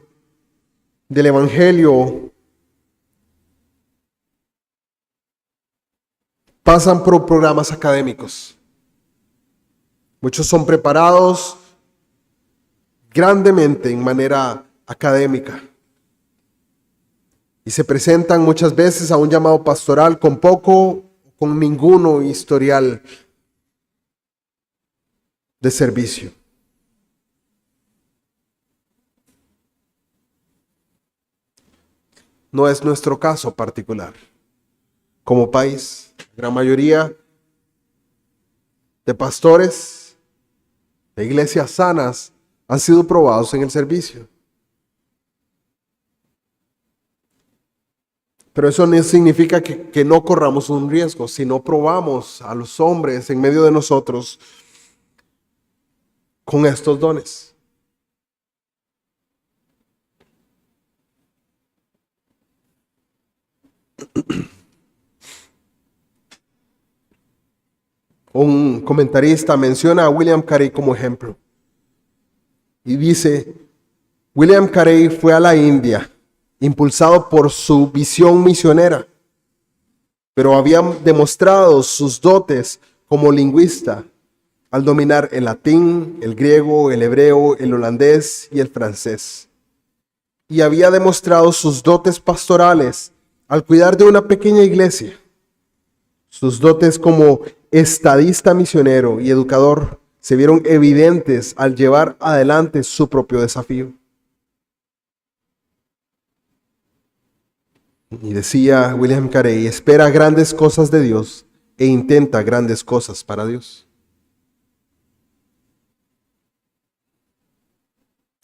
del Evangelio pasan por programas académicos. Muchos son preparados grandemente en manera académica y se presentan muchas veces a un llamado pastoral con poco, con ninguno historial de servicio. No es nuestro caso particular. Como país, la gran mayoría de pastores, de iglesias sanas, han sido probados en el servicio. Pero eso no significa que no corramos un riesgo. Si no probamos a los hombres en medio de nosotros con estos dones. Un comentarista menciona a William Carey como ejemplo. Y dice, William Carey fue a la India, impulsado por su visión misionera, pero había demostrado sus dotes como lingüista al dominar el latín, el griego, el hebreo, el holandés y el francés. Y había demostrado sus dotes pastorales al cuidar de una pequeña iglesia. Sus dotes como estadista misionero y educador se vieron evidentes al llevar adelante su propio desafío. Y decía William Carey, espera grandes cosas de Dios e intenta grandes cosas para Dios.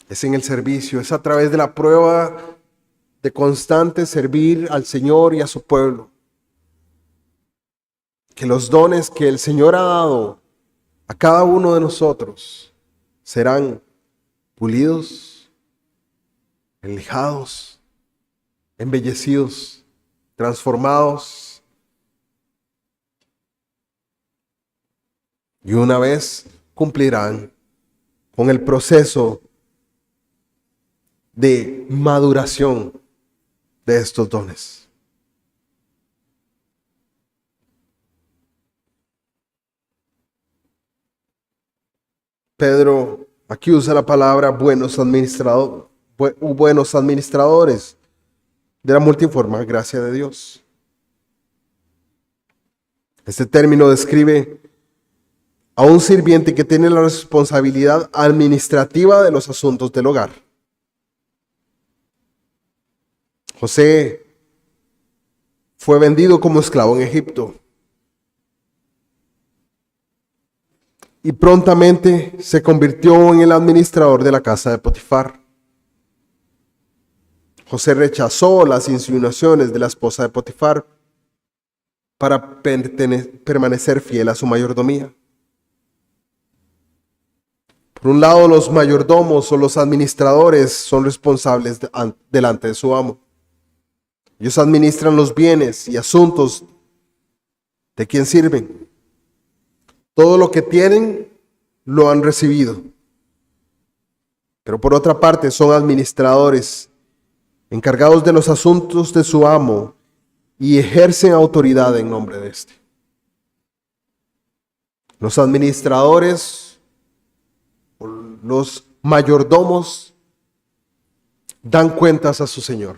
Es en el servicio, es a través de la prueba de constante servir al Señor y a su pueblo, que los dones que el Señor ha dado a cada uno de nosotros serán pulidos, lijados, embellecidos, transformados. Y una vez cumplirán con el proceso de maduración de estos dones. Pedro aquí usa la palabra buenos administradores de la multiforme gracia de Dios. Este término describe a un sirviente que tiene la responsabilidad administrativa de los asuntos del hogar. José fue vendido como esclavo en Egipto y prontamente se convirtió en el administrador de la casa de Potifar. José rechazó las insinuaciones de la esposa de Potifar para permanecer fiel a su mayordomía. Por un lado, los mayordomos o los administradores son responsables delante de su amo. Ellos administran los bienes y asuntos de quien sirven. Todo lo que tienen lo han recibido. Pero por otra parte, son administradores encargados de los asuntos de su amo y ejercen autoridad en nombre de éste. Los administradores, los mayordomos, dan cuentas a su Señor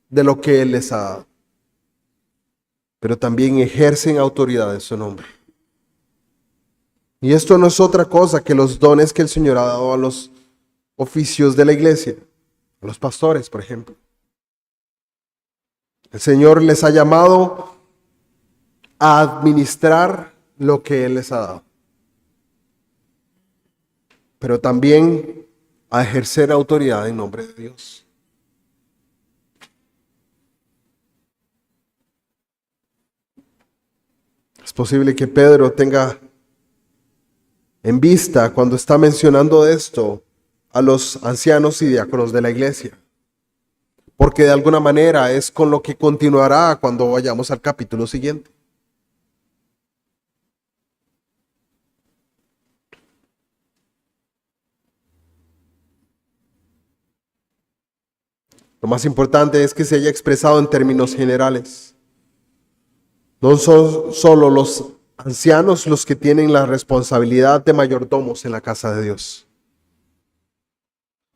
de lo que Él les ha dado, pero también ejercen autoridad en su nombre. Y esto no es otra cosa que los dones que el Señor ha dado a los oficios de la iglesia, a los pastores, por ejemplo. El Señor les ha llamado a administrar lo que Él les ha dado, pero también a ejercer autoridad en nombre de Dios. Es posible que Pedro tenga en vista, cuando está mencionando esto, a los ancianos y diáconos de la iglesia, porque de alguna manera es con lo que continuará cuando vayamos al capítulo siguiente. Lo más importante es que se haya expresado en términos generales. No son solo los ancianos los que tienen la responsabilidad de mayordomos en la casa de Dios.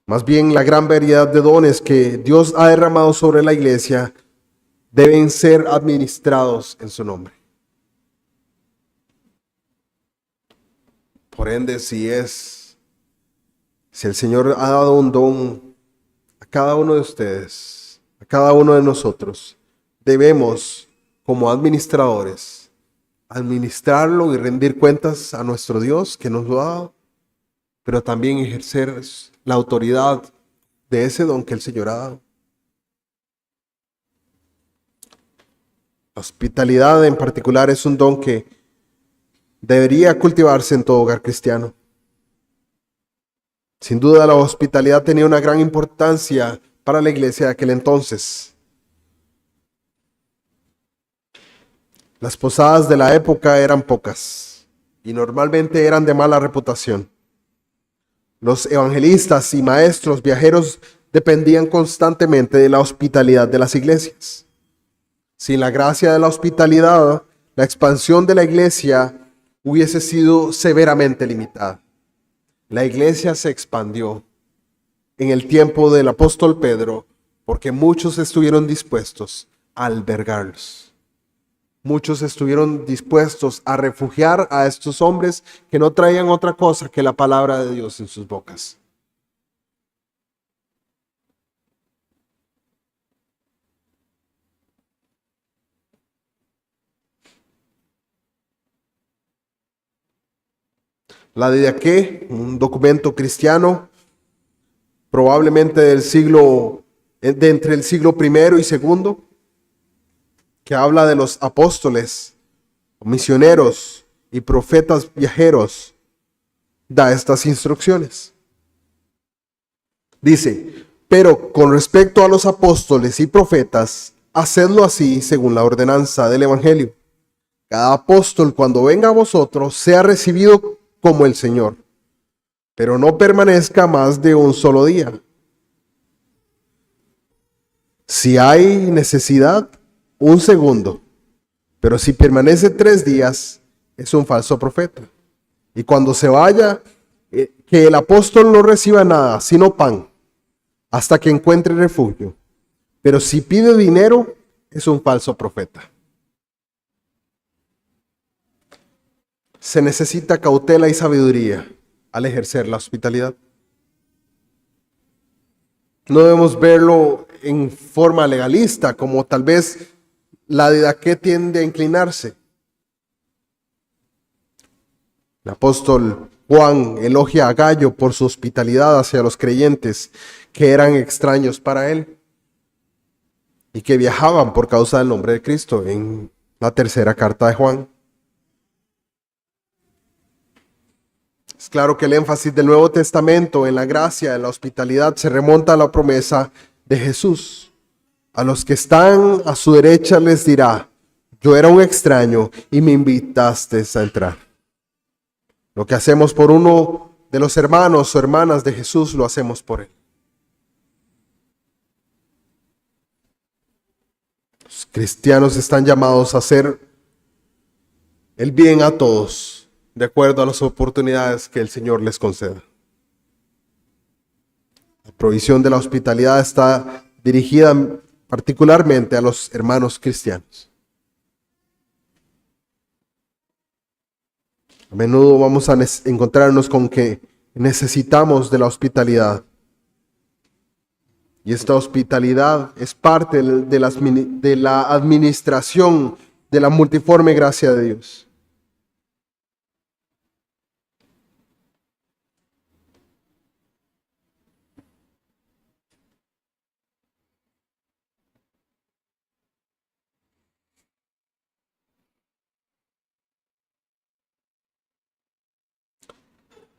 Más bien, la gran variedad de dones que Dios ha derramado sobre la iglesia deben ser administrados en su nombre. Por ende, si el Señor ha dado un don a cada uno de ustedes, a cada uno de nosotros, debemos, como administradores, administrarlo y rendir cuentas a nuestro Dios que nos lo ha dado, pero también ejercer la autoridad de ese don que el Señor ha dado. La hospitalidad en particular es un don que debería cultivarse en todo hogar cristiano. Sin duda, la hospitalidad tenía una gran importancia para la iglesia de aquel entonces. Las posadas de la época eran pocas y normalmente eran de mala reputación. Los evangelistas y maestros viajeros dependían constantemente de la hospitalidad de las iglesias. Sin la gracia de la hospitalidad, la expansión de la iglesia hubiese sido severamente limitada. La iglesia se expandió en el tiempo del apóstol Pedro porque muchos estuvieron dispuestos a albergarlos. Muchos estuvieron dispuestos a refugiar a estos hombres que no traían otra cosa que la palabra de Dios en sus bocas. La Didaqué, un documento cristiano, probablemente de entre el siglo I y II, que habla de los apóstoles, misioneros y profetas viajeros, da estas instrucciones. Dice: pero con respecto a los apóstoles y profetas, hacedlo así según la ordenanza del Evangelio. Cada apóstol, cuando venga a vosotros, sea recibido como el Señor, pero no permanezca más de un solo día. Si hay necesidad, un segundo, pero si permanece 3 días, es un falso profeta. Y cuando se vaya, que el apóstol no reciba nada, sino pan, hasta que encuentre refugio. Pero si pide dinero, es un falso profeta. Se necesita cautela y sabiduría al ejercer la hospitalidad. No debemos verlo en forma legalista, como tal vez la Didaqué tiende a inclinarse. El apóstol Juan elogia a Gayo por su hospitalidad hacia los creyentes que eran extraños para él y que viajaban por causa del nombre de Cristo, en la tercera carta de Juan. Es claro que el énfasis del Nuevo Testamento en la gracia de la hospitalidad se remonta a la promesa de Jesús. A los que están a su derecha les dirá: yo era un extraño y me invitaste a entrar. Lo que hacemos por uno de los hermanos o hermanas de Jesús, lo hacemos por él. Los cristianos están llamados a hacer el bien a todos, de acuerdo a las oportunidades que el Señor les conceda. La provisión de la hospitalidad está dirigida particularmente a los hermanos cristianos. A menudo vamos a encontrarnos con que necesitamos de la hospitalidad. Y esta hospitalidad es parte de la administración de la multiforme gracia de Dios.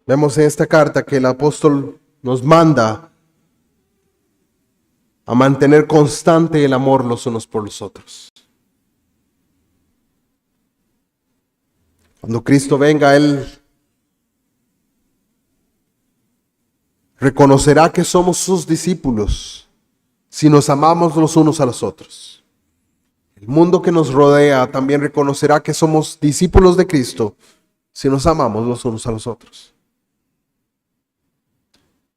Vemos en esta carta que el apóstol nos manda a mantener constante el amor los unos por los otros. Cuando Cristo venga, Él reconocerá que somos sus discípulos si nos amamos los unos a los otros. El mundo que nos rodea también reconocerá que somos discípulos de Cristo si nos amamos los unos a los otros.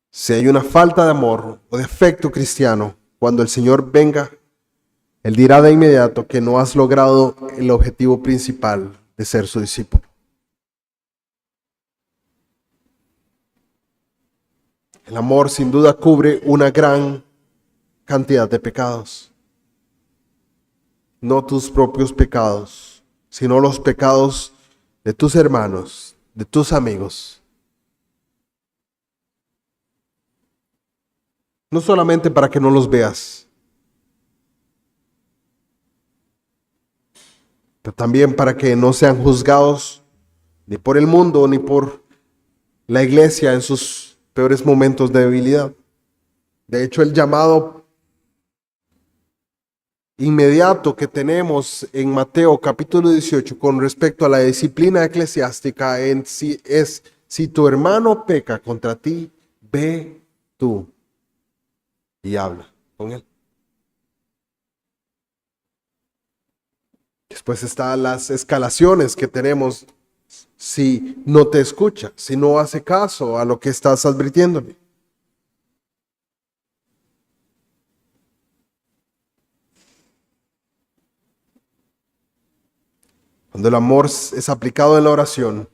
Si hay una falta de amor o de afecto cristiano, cuando el Señor venga, Él dirá de inmediato que no has logrado el objetivo principal de ser su discípulo. El amor sin duda cubre una gran cantidad de pecados. No tus propios pecados, sino los pecados de tus hermanos, de tus amigos. No solamente para que no los veas, pero también para que no sean juzgados ni por el mundo ni por la iglesia en sus peores momentos de debilidad. De hecho, el llamado inmediato que tenemos en Mateo capítulo 18 con respecto a la disciplina eclesiástica es: si tu hermano peca contra ti, ve tú y habla con él. Después están las escalaciones que tenemos si no te escucha, si no hace caso a lo que estás advirtiéndole. Cuando el amor es aplicado en la oración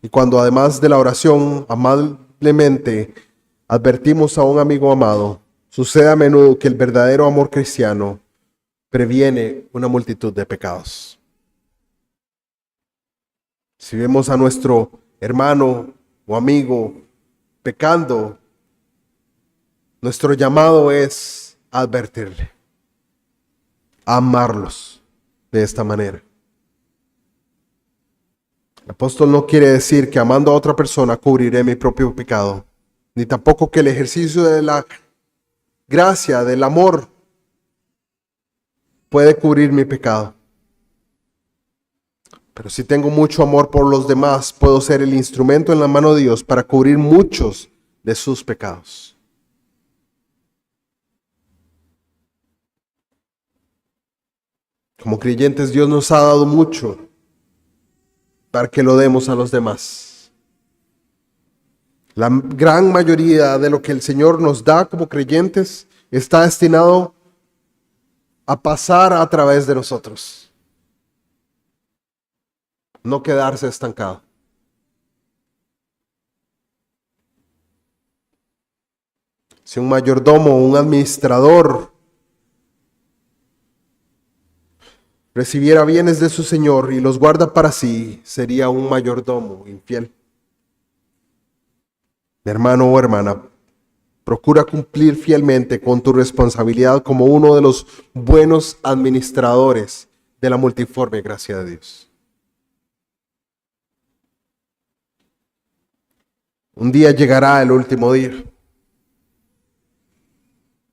y cuando además de la oración amablemente advertimos a un amigo amado, sucede a menudo que el verdadero amor cristiano previene una multitud de pecados. Si vemos a nuestro hermano o amigo pecando, nuestro llamado es advertirle, amarlos de esta manera. El apóstol no quiere decir que amando a otra persona cubriré mi propio pecado, ni tampoco que el ejercicio de la gracia, del amor, puede cubrir mi pecado. Pero si tengo mucho amor por los demás, puedo ser el instrumento en la mano de Dios para cubrir muchos de sus pecados. Como creyentes, Dios nos ha dado mucho para que lo demos a los demás. La gran mayoría de lo que el Señor nos da como creyentes está destinado a pasar a través de nosotros, no quedarse estancado. Si un mayordomo o un administrador recibiera bienes de su señor y los guarda para sí, sería un mayordomo infiel. Mi hermano o hermana, procura cumplir fielmente con tu responsabilidad como uno de los buenos administradores de la multiforme gracia de Dios. Un día llegará el último día.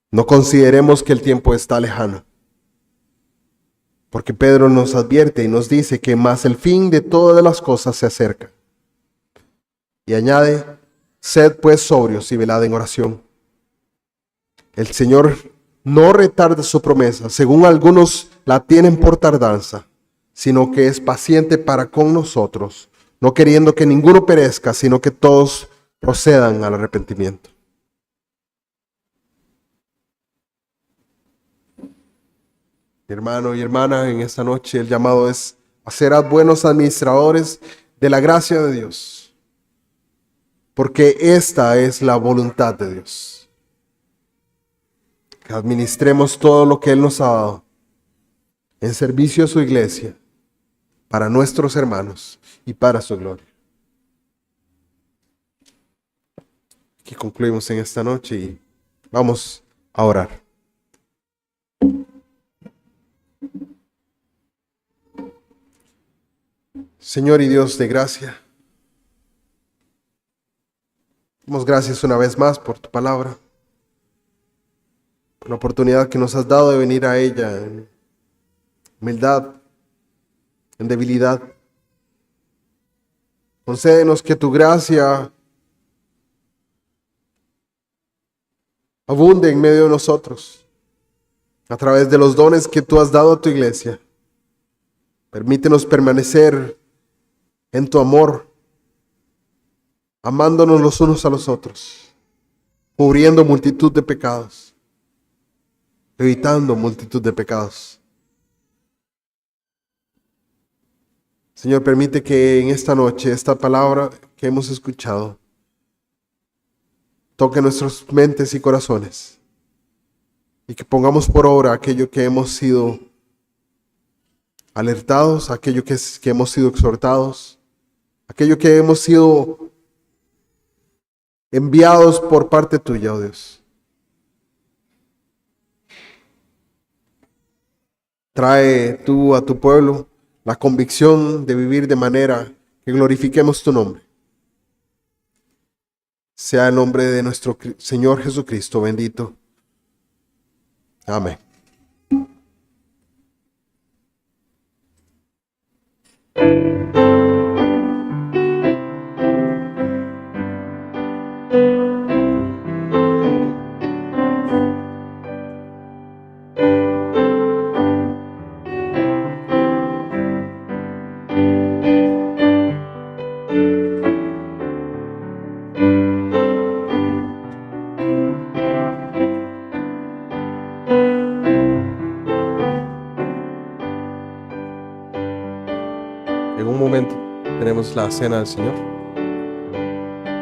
No consideremos que el tiempo está lejano, porque Pedro nos advierte y nos dice que más el fin de todas las cosas se acerca. Y añade: sed pues sobrios y velad en oración. El Señor no retarda su promesa, según algunos la tienen por tardanza, sino que es paciente para con nosotros, no queriendo que ninguno perezca, sino que todos procedan al arrepentimiento. Mi hermano y hermana, en esta noche el llamado es a ser buenos administradores de la gracia de Dios, porque esta es la voluntad de Dios. Que administremos todo lo que Él nos ha dado en servicio a su iglesia, para nuestros hermanos y para su gloria. Aquí concluimos en esta noche y vamos a orar. Señor y Dios de gracia, damos gracias una vez más por tu palabra, por la oportunidad que nos has dado de venir a ella en humildad, en debilidad. Concédenos que tu gracia abunde en medio de nosotros, a través de los dones que tú has dado a tu iglesia. Permítenos permanecer en tu amor, amándonos los unos a los otros, cubriendo multitud de pecados, evitando multitud de pecados. Señor, permite que en esta noche, esta palabra que hemos escuchado, toque nuestras mentes y corazones, y que pongamos por obra aquello que hemos sido alertados, aquello que hemos sido exhortados, aquello que hemos sido enviados por parte tuya, oh Dios. Trae tú a tu pueblo la convicción de vivir de manera que glorifiquemos tu nombre. Sea el nombre de nuestro Señor Jesucristo bendito. Amén. En un momento tenemos la cena del Señor.